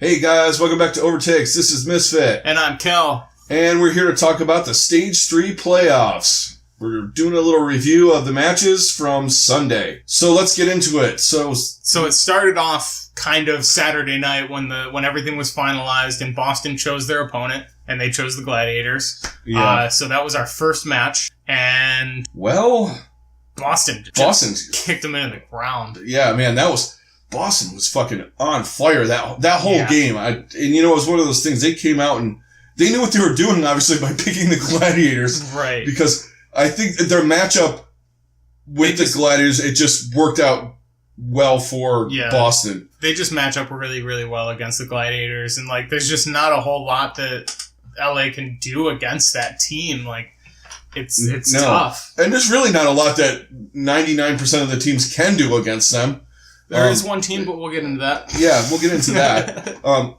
Hey guys, welcome back to Overtakes. This is Misfit. And I'm Kel. And we're here to talk about the Stage 3 playoffs. We're doing a little review of the matches from Sunday. So let's get into it. So it started off kind of Saturday night when everything was finalized and Boston chose their opponent and they chose the Gladiators. Yeah. So that was our first match. And Boston kicked them into the ground. Yeah, man, Boston was fucking on fire that whole game. And you know, it was one of those things. They came out and they knew what they were doing, obviously, by picking the Gladiators. Right. Because I think that their matchup with the Gladiators, it just worked out well for Boston. They just match up really, really well against the Gladiators. And, there's just not a whole lot that LA can do against that team. It's tough. And there's really not a lot that 99% of the teams can do against them. There is one team, but we'll get into that. Yeah, we'll get into that.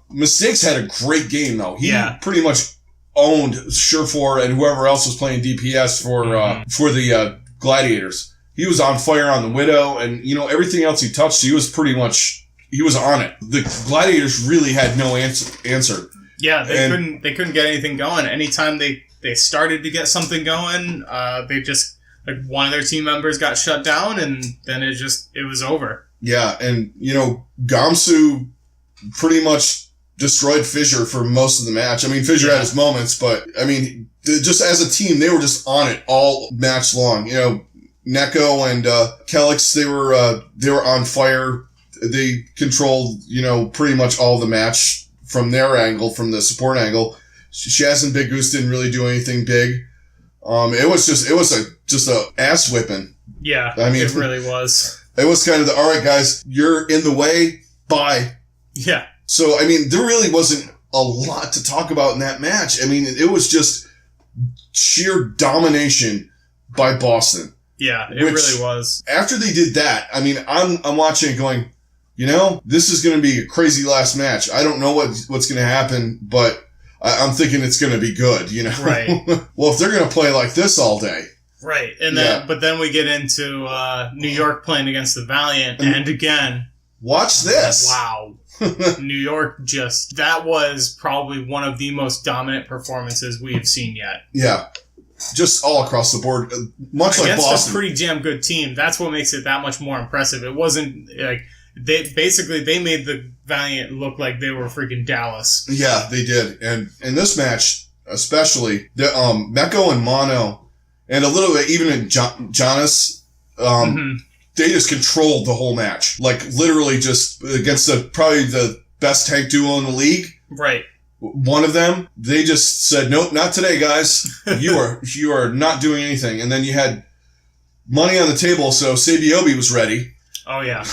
Mistakes had a great game, though. He pretty much owned Surefour and whoever else was playing DPS for the Gladiators. He was on fire on the Widow, and, you know, everything else he touched, he was on it. The Gladiators really had no answer. Yeah, they couldn't get anything going. Anytime they started to get something going, they just, one of their team members got shut down, and then it was over. Yeah, and, you know, Gamsu pretty much destroyed Fissure for most of the match. I mean, Fissure had his moments, but, I mean, just as a team, they were just on it all match long. You know, Neko and Kelix, they were on fire. They controlled, you know, pretty much all the match from their angle, from the support angle. Shaz and Big Goose didn't really do anything big. It was just a ass whipping. Yeah, I mean, it really was. It was kind of all right, guys, you're in the way, bye. Yeah. So, I mean, there really wasn't a lot to talk about in that match. I mean, it was just sheer domination by Boston. Yeah, it really was. After they did that, I mean, I'm watching it going, you know, this is going to be a crazy last match. I don't know what's going to happen, but I'm thinking it's going to be good, you know? Right. Well, if they're going to play like this all day. Right. And then, but then we get into New York playing against the Valiant, and again. Watch this. Wow. New York that was probably one of the most dominant performances we have seen yet. Yeah. Just all across the board. Much like Boston. Against a pretty damn good team. That's what makes it that much more impressive. It wasn't they made the Valiant look like they were freaking Dallas. Yeah, they did. And in this match, especially, the Meko and Mono, and a little bit even in Jonas, they just controlled the whole match. Literally just against probably the best tank duo in the league. Right. One of them, they just said, nope, not today, guys. You are not doing anything. And then you had money on the table, so Sabiobi was ready. Oh, yeah.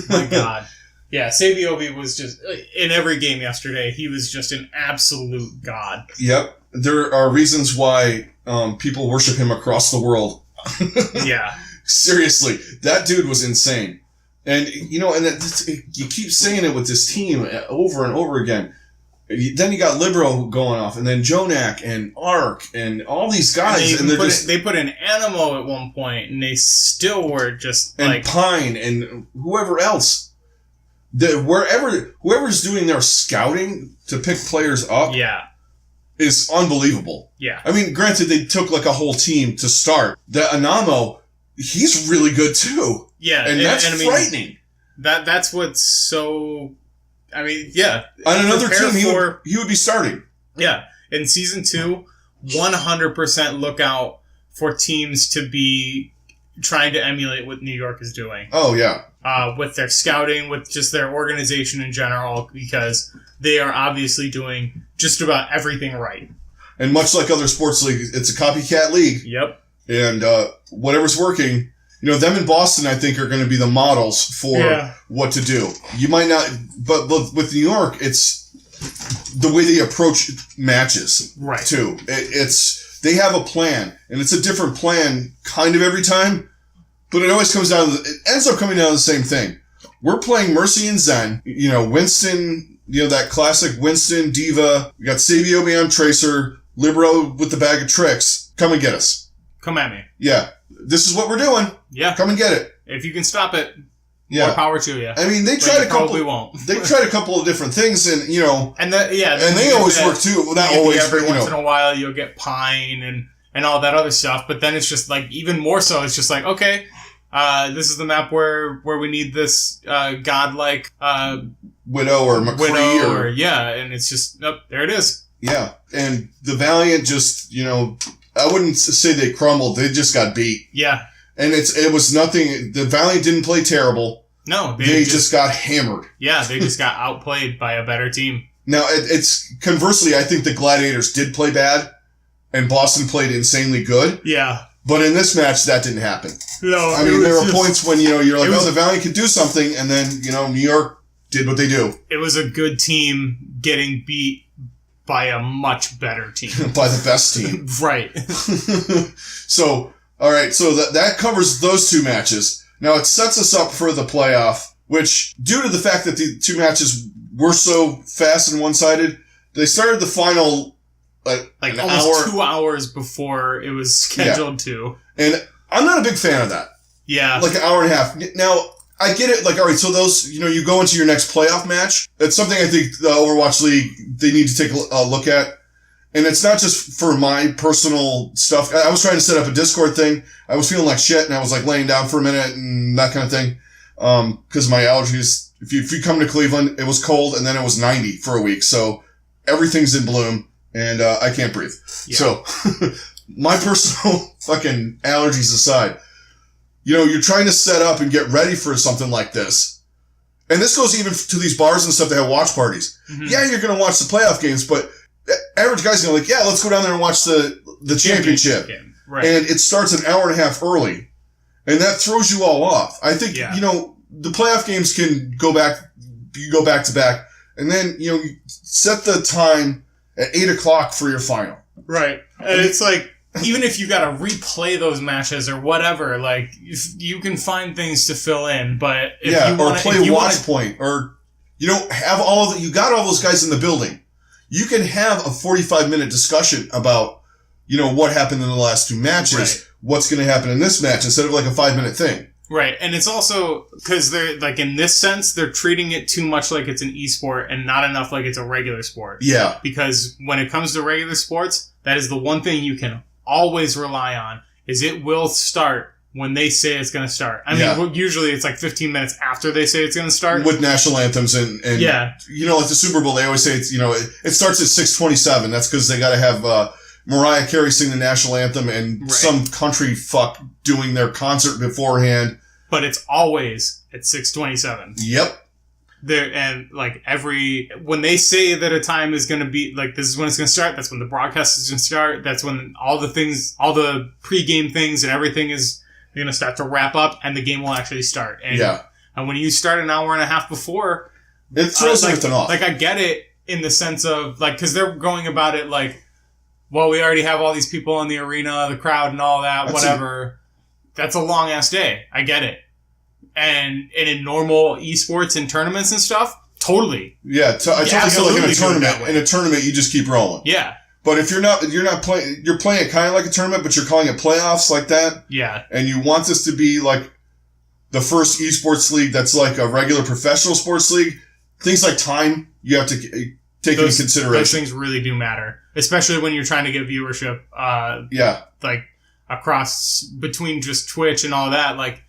My God. Yeah, Sabiobi was just, in every game yesterday, he was just an absolute god. Yep. There are reasons why people worship him across the world. Yeah. Seriously, that dude was insane. And, you know, you keep saying it with this team over and over again. Then you got Libero going off, and then Jonak and Ark and all these guys. And they put in Animo at one point, and they still were just and Pine and whoever else. Whoever's doing their scouting to pick players up is unbelievable. Yeah. I mean, granted, they took a whole team to start. That Anamo, he's really good too. Yeah. And that's frightening. That's what's so... I mean, yeah. On another team, he would be starting. Yeah. In Season 2, 100% look out for teams to be trying to emulate what New York is doing. Oh, yeah. With their scouting, with just their organization in general, because they are obviously doing just about everything right. And much like other sports leagues, it's a copycat league. Yep. And whatever's working... You know, them in Boston, I think, are going to be the models for what to do. You might not, but with New York, it's the way they approach matches, right? Too. They have a plan, and it's a different plan kind of every time, but it always comes down to, it ends up coming down to the same thing. We're playing Mercy and Zen, you know, Winston, you know, that classic Winston, Diva. We got Sabiobi on Tracer, Libero with the bag of tricks. Come and get us. Come at me. Yeah. This is what we're doing. Yeah. Come and get it. If you can stop it. More power to you. I mean, they tried a couple of different things, and and they always work too. Not always, every once in a while you'll get Pine and all that other stuff. But then it's just like even more so. It's just like, okay, this is the map where we need this godlike Widow or McCree and it's just there it is. Yeah, and the Valiant just I wouldn't say they crumbled. They just got beat. Yeah. And it was nothing. The Valiant didn't play terrible. No, they just got hammered. Yeah, they just got outplayed by a better team. Now, it's conversely, I think the Gladiators did play bad, and Boston played insanely good. Yeah. But in this match, that didn't happen. No, I mean, there were points when you're like, the Valiant could do something, and then New York did what they do. It was a good team getting beat by a much better team. By the best team. Right. So. All right, so that covers those two matches. Now it sets us up for the playoff, which, due to the fact that the two matches were so fast and one-sided, they started the final like an almost hour, 2 hours before it was scheduled to. And I'm not a big fan of that. Yeah, like an hour and a half. Now I get it. Like, all right, so those you go into your next playoff match. It's something I think the Overwatch League they need to take a look at. And it's not just for my personal stuff. I was trying to set up a Discord thing. I was feeling like shit, and I was like laying down for a minute and that kind of thing. Because of my allergies. If you come to Cleveland, it was cold, and then it was 90 for a week. So everything's in bloom, and I can't breathe. Yeah. So my personal fucking allergies aside, you're trying to set up and get ready for something like this. And this goes even to these bars and stuff that have watch parties. Mm-hmm. Yeah, you're going to watch the playoff games, but average guy's going to like, yeah, let's go down there and watch the championship. Game. Right. And it starts an hour and a half early. And that throws you all off. I think, the playoff games can go back to back. And then, you set the time at 8 o'clock for your final. Right. And it's like, even if you got to replay those matches or whatever, like, you can find things to fill in. But if you want to play Watch Point, or, have you got all those guys in the building. You can have a 45-minute discussion about, what happened in the last two matches, what's going to happen in this match, instead of like a 5-minute thing. Right. And it's also, because they're, like, in this sense, they're treating it too much like it's an esport and not enough like it's a regular sport. Yeah. Because when it comes to regular sports, that is the one thing you can always rely on, is it will start when they say it's going to start. I mean, usually it's like 15 minutes after they say it's going to start. With national anthems and like the Super Bowl, they always say it's, it starts at 6:27. That's because they got to have Mariah Carey sing the national anthem and some country fuck doing their concert beforehand. But it's always at 6:27. Yep. And like when they say that a time is going to be like, this is when it's going to start, that's when the broadcast is going to start, that's when all the pregame things and everything is going to start to wrap up and the game will actually start. And when you start an hour and a half before, it throws everything off. Like, I get it in the sense of, like, because they're going about it like, well, we already have all these people in the arena, the crowd and all that, whatever. That's a long ass day. I get it. And in normal esports and tournaments and stuff, totally. Yeah, I totally get like in a tournament. In a tournament, you just keep rolling. Yeah. But if you're not playing, you're playing it kind of like a tournament, but you're calling it playoffs like that. Yeah. And you want this to be like the first esports league that's like a regular professional sports league. Things like time, you have to take into consideration. Those things really do matter, especially when you're trying to get viewership. Like across between just Twitch and all that, like.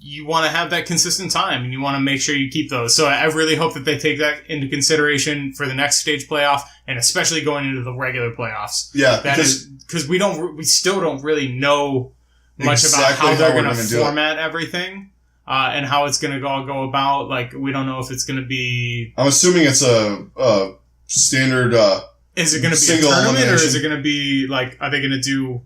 You want to have that consistent time, and you want to make sure you keep those. So I really hope that they take that into consideration for the next stage playoff, and especially going into the regular playoffs. Yeah, because we still don't really know much about how they're going to format everything, and how it's going to go about. Like, we don't know if it's going to be. I'm assuming it's a standard. Is it going to be a tournament, or is it going to be like? Are they going to do?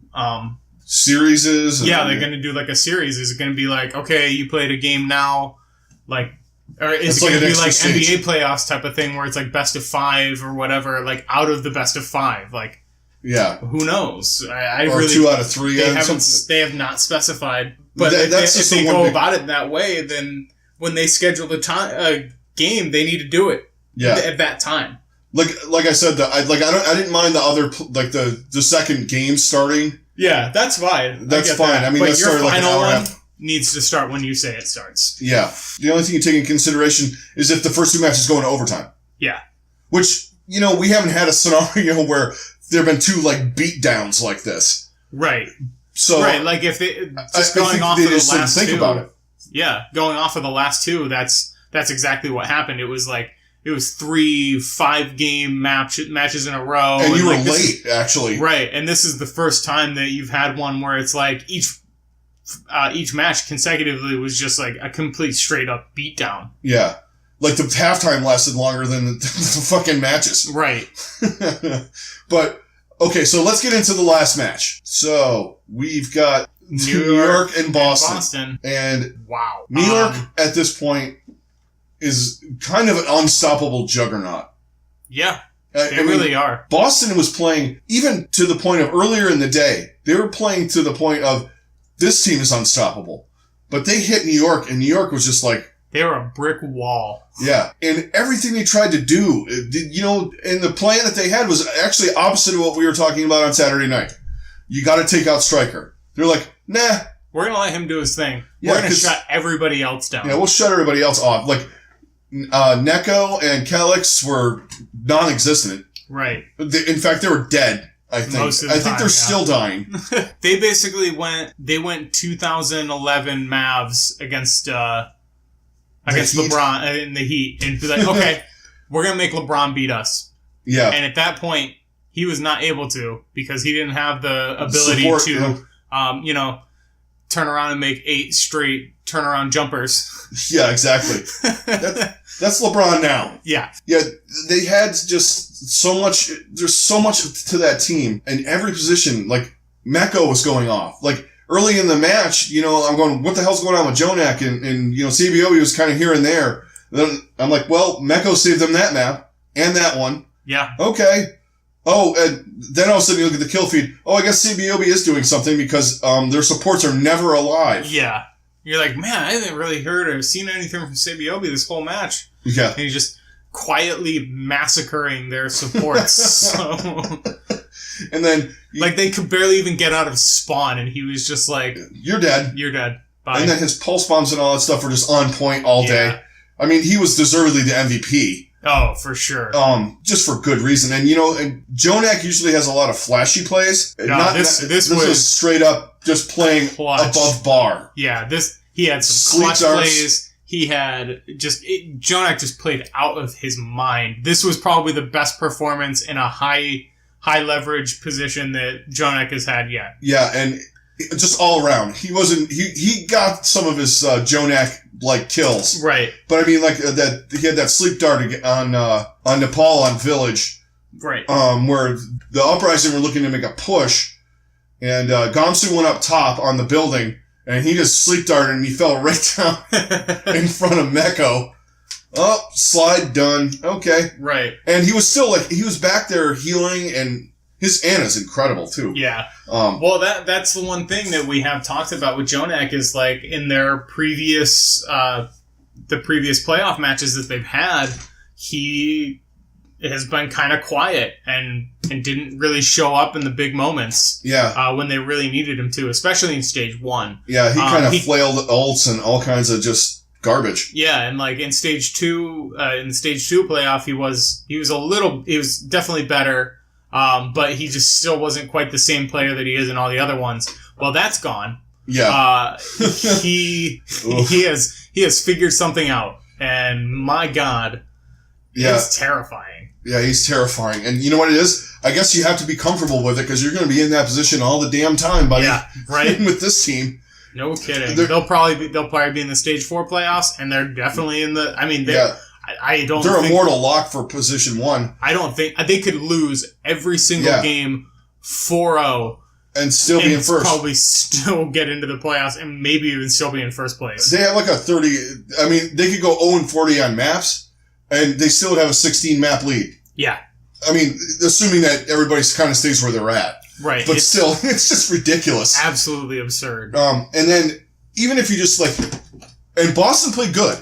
Series? Yeah, they're going to do like a series. Is it going to be like, okay, you played a game now, like, or is it going to be like NBA playoffs type of thing where it's like best of 5 or whatever, like out of the best of 5, like, yeah, who knows? I or really 2 out of 3. They have not specified, but if they go about it that way, then when they schedule a game, they need to do it at that time. Like I said, I didn't mind the other like the second game starting. Yeah, that's fine. That's fine. That. I mean, that started like an hour and a half. needs to start when you say it starts. Yeah. The only thing you take into consideration is if the first 2 matches go into overtime. Yeah. Which, we haven't had a scenario where there have been 2, beat downs like this. Right. So, right, like if they just going off of the last think 2. About it. Yeah, going off of the last 2, that's exactly what happened. It was 3 5-game matches in a row, and you were late, actually. Right, and this is the first time that you've had one where it's each match consecutively was just a complete straight up beatdown. Yeah, the halftime lasted longer than the fucking matches. Right. But. Okay, so let's get into the last match. So, we've got New York and Boston. And wow. New York, at this point, is kind of an unstoppable juggernaut. Yeah, they really are. Boston was playing, even to the point of earlier in the day, they were playing to the point of, this team is unstoppable. But they hit New York, and New York was just they were a brick wall. Yeah, and everything they tried to do, and the plan that they had was actually opposite of what we were talking about on Saturday night. You got to take out Stryker. They're like, nah. We're going to let him do his thing. Yeah, we're going to shut everybody else down. Yeah, we'll shut everybody else off. Neko and Kelix were non-existent. Right. In fact, they were dead, I think. Most of the time, think they're still dying. They basically went 2011 Mavs against LeBron in the Heat, and be like, okay, we're going to make LeBron beat us. Yeah. And at that point, he was not able to because he didn't have the ability to, turn around and make 8 straight turnaround jumpers. Yeah, exactly. That's LeBron now. Yeah. Yeah, they had just so much, there's so much to that team, and every position, Mecco was going off. Early in the match, I'm going, what the hell's going on with Jonak? And CBOB was kind of here and there. Then I'm like, well, Mecco saved them that map and that one. Yeah. Okay. Oh, and then all of a sudden you look at the kill feed. Oh, I guess CBOB is doing something because their supports are never alive. Yeah. You're like, man, I haven't really heard or seen anything from CBOB this whole match. Yeah. And he's just quietly massacring their supports. So... And then... they could barely even get out of spawn, and he was just like... You're dead. You're dead. Bye. And then his pulse bombs and all that stuff were just on point all day. I mean, he was deservedly the MVP. Oh, for sure. Just for good reason. And, and Jonak usually has a lot of flashy plays. No, this was straight up just playing clutch. Above bar. Yeah, he had some clutch plays. He had Jonak just played out of his mind. This was probably the best performance in a high leverage position that Jonak has had yet. Yeah, and just all around. He got some of his Jonak kills. Right. But I mean that he had that sleep dart on Nepal on Village. Right. Where the Uprising were looking to make a push, and Gamsu went up top on the building, and he just sleep darted and he fell right down in front of Mecco. Oh, slide done. Okay. Right. And he was still he was back there healing, and his Ana's incredible too. Yeah. Well, that's the one thing that we have talked about with Jonak is in their previous the previous playoff matches that they've had, he has been kind of quiet and didn't really show up in the big moments. Yeah. When they really needed him to, especially in stage 1. Yeah, he kind of flailed ults and all kinds of just garbage. Yeah, and in stage 2 playoff, he was definitely better. But he just still wasn't quite the same player that he is in all the other ones. Well, that's gone. Yeah. He has figured something out, and my God, it's terrifying. Yeah, he's terrifying. And you know what it is? I guess you have to be comfortable with it because you're going to be in that position all the damn time, buddy. Yeah, right. With this team. No kidding. They'll probably be in the stage 4 playoffs, and they're definitely in the. I mean, they're a mortal lock for position 1. I don't think they could lose every single game 4-0 and still be in first. Probably still get into the playoffs and maybe even still be in first place. They have a 30. I mean, they could go 0-40 on maps, and they still would have a 16 map lead. Yeah. I mean, assuming that everybody kind of stays where they're at. Right. But still, it's just ridiculous. Absolutely absurd. And then even if you just and Boston played good.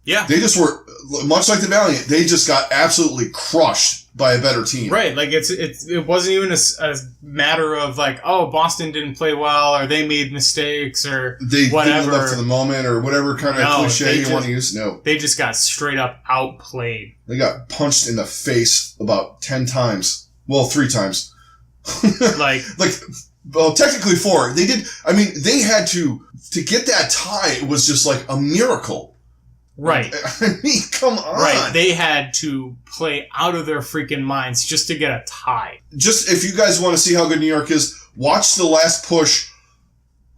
Yeah. They just were much like the Valiant, they just got absolutely crushed by a better team. Right, like it wasn't even a matter of like, oh, Boston didn't play well, or they made mistakes, or they whatever. Didn't live up to the moment, or whatever kind of cliche you want to use. No, they just got straight up outplayed. They got punched in the face about 10 times. Well, 3 times. Well, technically 4. They did. I mean, they had to get that tie. It was just like a miracle. Right. I mean, come on. Right. They had to play out of their freaking minds just to get a tie. Just, if you guys want to see how good New York is, watch the last push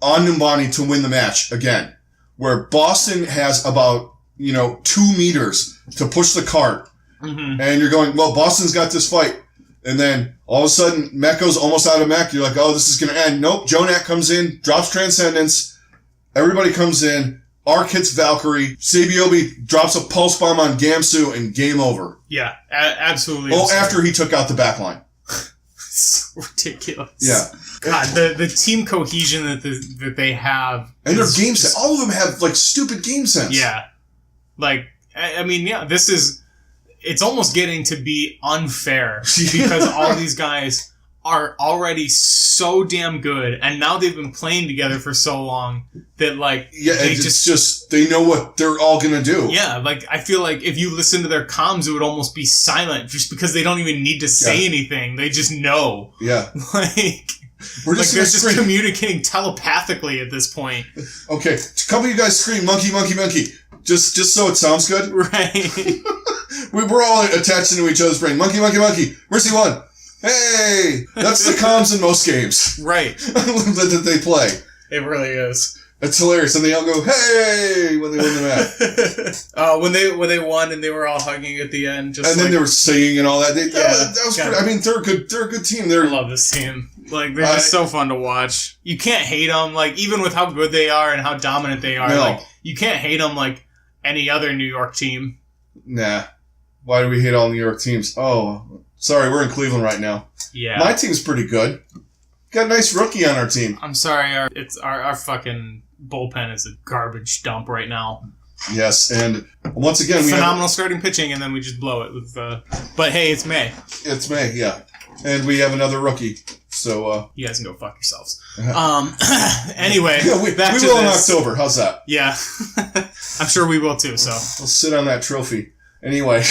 on Numbani to win the match again, where Boston has about, 2 meters to push the cart. Mm-hmm. And you're going, well, Boston's got this fight. And then all of a sudden, Mekko's almost out of mech. You're like, oh, this is going to end. Nope. Jonak comes in, drops Transcendence. Everybody comes in. Arc hits Valkyrie. Sabiobi drops a pulse bomb on Gamsu, and game over. Yeah, absolutely. Oh, absurd. After he took out the backline. So ridiculous. Yeah. God, the team cohesion that they have. And their game sense. All of them have, stupid game sense. Yeah. I mean, yeah, it's almost getting to be unfair because all these guys are already so damn good, and now they've been playing together for so long that they know what they're all gonna do. Yeah, I feel like if you listen to their comms, it would almost be silent just because they don't even need to say anything. They just know. Yeah. We're just communicating telepathically at this point. Okay, a couple of you guys scream monkey, monkey, monkey. Just so it sounds good. Right. We're all attached into each other's brain. Monkey, monkey, monkey. Mercy 1. Hey! That's the comms in most games. Right. that they play. It really is. It's hilarious. And they all go, hey! When they win the match. When they won and they were all hugging at the end. Then they were singing and all that. That was pretty, I mean, they're a good team. I love this team. They're just so fun to watch. You can't hate them. Even with how good they are and how dominant they are. No. You can't hate them like any other New York team. Nah. Why do we hate all New York teams? Oh, sorry, we're in Cleveland right now. Yeah. My team's pretty good. Got a nice rookie on our team. I'm sorry, our fucking bullpen is a garbage dump right now. Yes, and once again, we phenomenal starting pitching, and then we just blow it with. But hey, it's May. It's May, yeah, and we have another rookie. So you guys can go fuck yourselves. Anyway, we will in October. How's that? Yeah, I'm sure we will too. So we'll sit on that trophy. Anyway,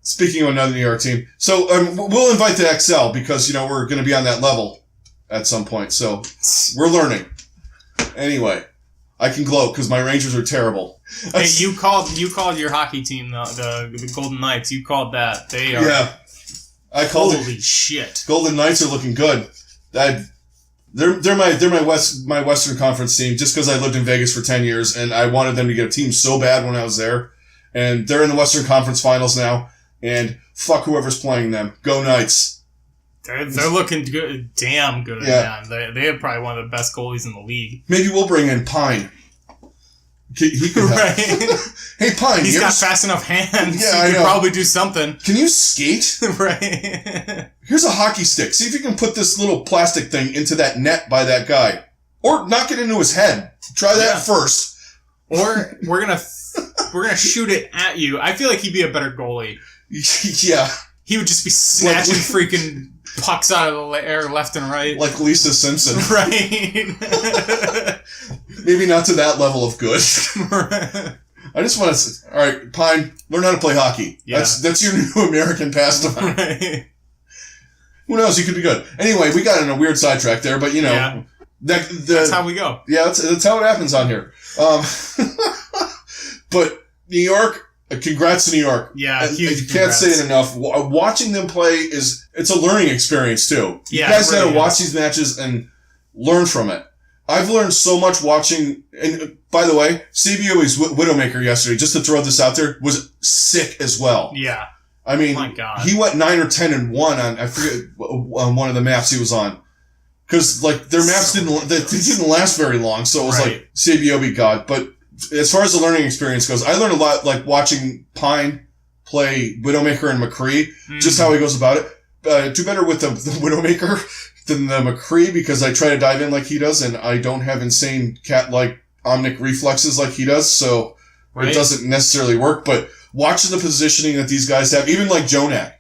speaking of another New York team, so we'll invite the XL because we're going to be on that level at some point. So we're learning. Anyway, I can gloat because my Rangers are terrible. Hey, you called your hockey team the Golden Knights. You called that. They are. Yeah, I called it. Holy shit! Golden Knights are looking good. They're my Western Conference team just because I lived in Vegas for 10 years and I wanted them to get a team so bad when I was there. And they're in the Western Conference Finals now. And fuck whoever's playing them. Go Knights. They're looking good, damn good, man. They have probably one of the best goalies in the league. Maybe we'll bring in Pine. He could right. Hey, Pine. He's got fast enough hands. Yeah, he could probably do something. Can you skate? Right. Here's a hockey stick. See if you can put this little plastic thing into that net by that guy. Or knock it into his head. Try that first. Or we're gonna shoot it at you. I feel like he'd be a better goalie. Yeah. He would just be snatching freaking pucks out of the air left and right. Like Lisa Simpson. Right. Maybe not to that level of good. I just want to... All right, Pine, learn how to play hockey. Yeah. That's your new American pastime. Right. Who knows? You could be good. Anyway, we got in a weird sidetrack there, but Yeah. That's how we go. Yeah, that's how it happens on here. But New York, congrats to New York. Yeah, huge I can't say it enough. Watching them play it's a learning experience too. Yeah, you guys gotta watch these matches and learn from it. I've learned so much watching, and by the way, CBO's Widowmaker yesterday, just to throw this out there, was sick as well. Yeah. I mean, my God. He went 9 or 10-1 on, I forget, on one of the maps he was on. Cause their maps didn't last very long, so it was like, CBO God. But as far as the learning experience goes, I learned a lot, watching Pine play Widowmaker and McCree, just how he goes about it. Do better with the Widowmaker than the McCree because I try to dive in like he does and I don't have insane cat-like omnic reflexes like he does. So Right? It doesn't necessarily work, but watching the positioning that these guys have, even like Jonak.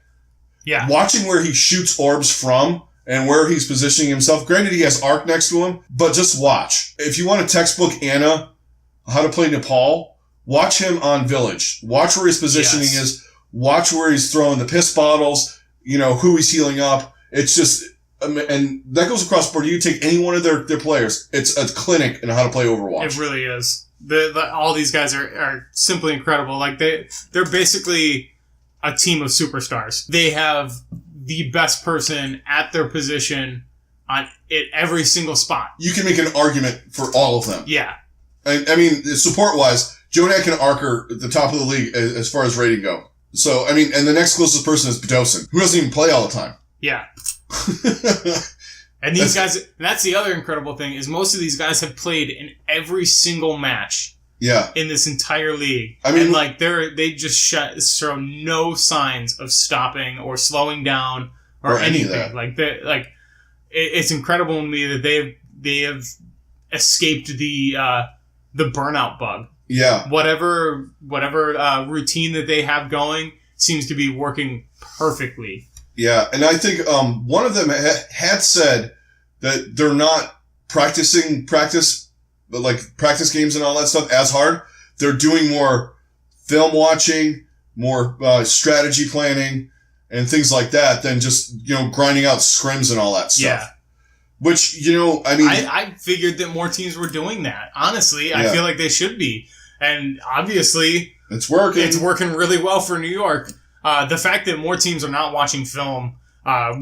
Yeah. Watching where he shoots orbs from and where he's positioning himself. Granted, he has Arc next to him, but just watch. If you want a textbook Anna, how to play Nepal, watch him on Village. Watch where his positioning is. Watch where he's throwing the piss bottles, who he's healing up. It's just, and that goes across the board. You take any one of their players. It's a clinic in how to play Overwatch. It really is. All these guys are simply incredible. Like they're basically a team of superstars. They have the best person at their position at every single spot. You can make an argument for all of them. Yeah. I mean, support-wise, Jonak and Arc are at the top of the league as far as rating go. So, I mean, and the next closest person is Bedosin, who doesn't even play all the time. Yeah. And these guys, that's the other incredible thing, is most of these guys have played in every single match. Yeah. In this entire league. I mean, and they just show no signs of stopping or slowing down or anything. It's incredible to me that they have escaped the burnout bug. Yeah. Whatever routine that they have going seems to be working perfectly. Yeah, and I think one of them had said that they're not practice games and all that stuff as hard. They're doing more film watching, more strategy planning, and things like that than just grinding out scrims and all that stuff. Yeah. Which I mean, I figured that more teams were doing that. Honestly, I feel like they should be, and obviously it's working. It's working really well for New York. The fact that more teams are not watching film, are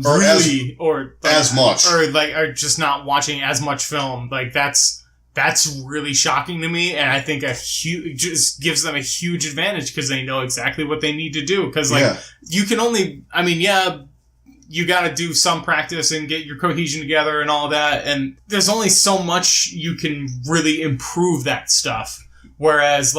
just not watching as much film, that's really shocking to me, and I think just gives them a huge advantage because they know exactly what they need to do. Because you can only, you got to do some practice and get your cohesion together and all that, and there's only so much you can really improve that stuff. Whereas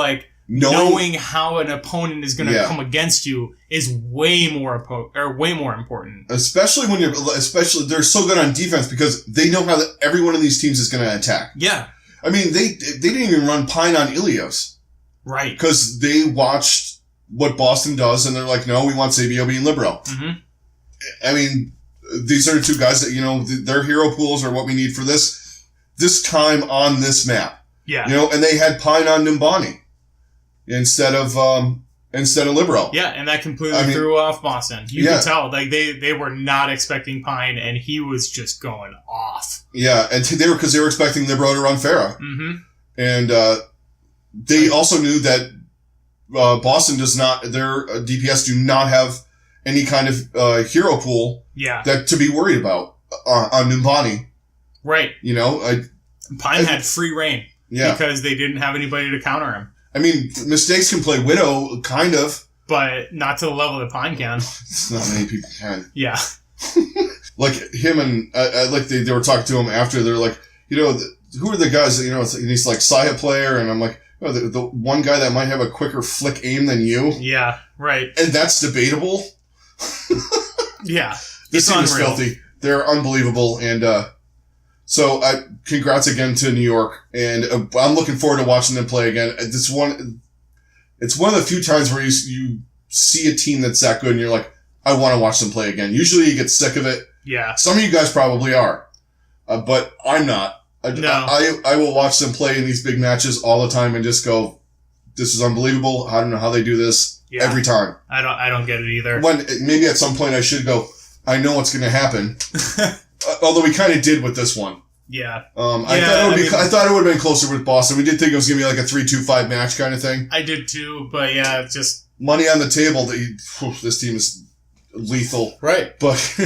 knowing how an opponent is going to come against you is way more important. Especially when they're so good on defense because they know how every one of these teams is going to attack. Yeah. I mean, they didn't even run Pine on Ilios. Right. Because they watched what Boston does and they're like, no, we want Sabio being Libero. Mm-hmm. I mean, these are the two guys that, their hero pools are what we need for this time on this map. Yeah. And they had Pine on Nimbani instead of Libero. Yeah, and that completely threw off Boston. You could tell, they were not expecting Pine, and he was just going off. Yeah, and they were expecting Libero to run Farah. Mm-hmm. And they also knew that Boston does not, their DPS do not have any kind of hero pool that to be worried about on Nimbani. Right. Pine had free reign. Yeah. Because they didn't have anybody to counter him. I mean, Mistakes can play Widow, kind of. But not to the level that Pine can. It's not many people can. Yeah. Like him and, they were talking to him after, they're like, who are the guys that, and he's like, Saya player, and I'm like, oh, the one guy that might have a quicker flick aim than you. Yeah, right. And that's debatable. Yeah. This team is filthy. They're unbelievable, and, so, congrats again to New York, and I'm looking forward to watching them play again. It's one of the few times where you see a team that's that good, and you're like, I want to watch them play again. Usually you get sick of it. Yeah. Some of you guys probably are, but I'm not. No. I will watch them play in these big matches all the time and just go, this is unbelievable. I don't know how they do this every time. I don't get it either. Maybe at some point I should go, I know what's going to happen. Although we kind of did with this one. Yeah. I thought it would have been closer with Boston. We did think it was going to be like a 3-2-5 match kind of thing. I did too, but it's just money on the table that this team is lethal. Right. But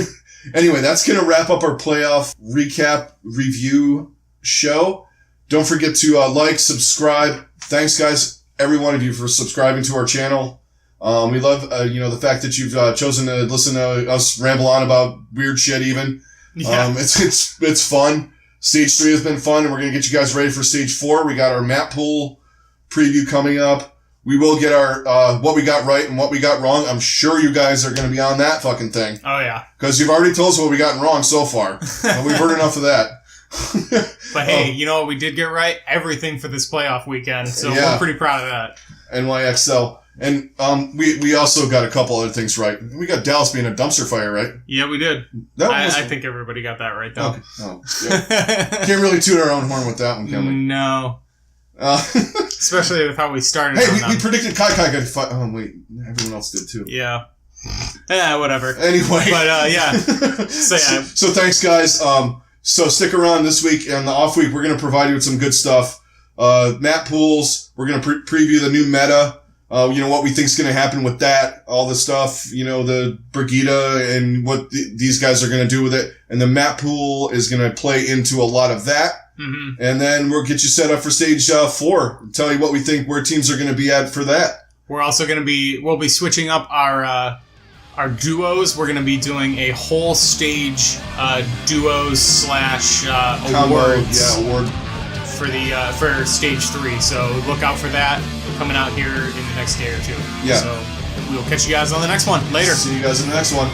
anyway, that's going to wrap up our playoff recap review show. Don't forget to subscribe. Thanks, guys, every one of you, for subscribing to our channel. We love the fact that you've chosen to listen to us ramble on about weird shit even. Yeah. It's fun. Stage 3 has been fun, and we're going to get you guys ready for Stage 4. We got our map pool preview coming up. We will get our what we got right and what we got wrong. I'm sure you guys are going to be on that fucking thing. Oh, yeah. Because you've already told us what we got wrong so far. We've heard enough of that. But hey, you know what we did get right? Everything for this playoff weekend, so we're pretty proud of that. NYXL. And we also got a couple other things right. We got Dallas being a dumpster fire, right? Yeah, we did. I think everybody got that right, though. Okay. Oh, yeah. Can't really toot our own horn with that one, can we? No. Especially with how we started. Hey, we predicted Kai got fight. Oh, wait. Everyone else did, too. Yeah. Yeah, whatever. Anyway. But, yeah. So thanks, guys. So stick around this week. And the off week, we're going to provide you with some good stuff. Map pools. We're going to preview the new meta. What we think is going to happen with that, all the stuff, the Brigida and what these guys are going to do with it. And the map pool is going to play into a lot of that. Mm-hmm. And then we'll get you set up for stage 4. Tell you what we think where teams are going to be at for that. We're also going to we'll be switching up our duos. We're going to be doing a whole stage duos / awards. Yeah, award. For stage 3. So look out for that coming out here in the next day or two. Yeah. So we'll catch you guys on the next one. Later. See you guys in the next one.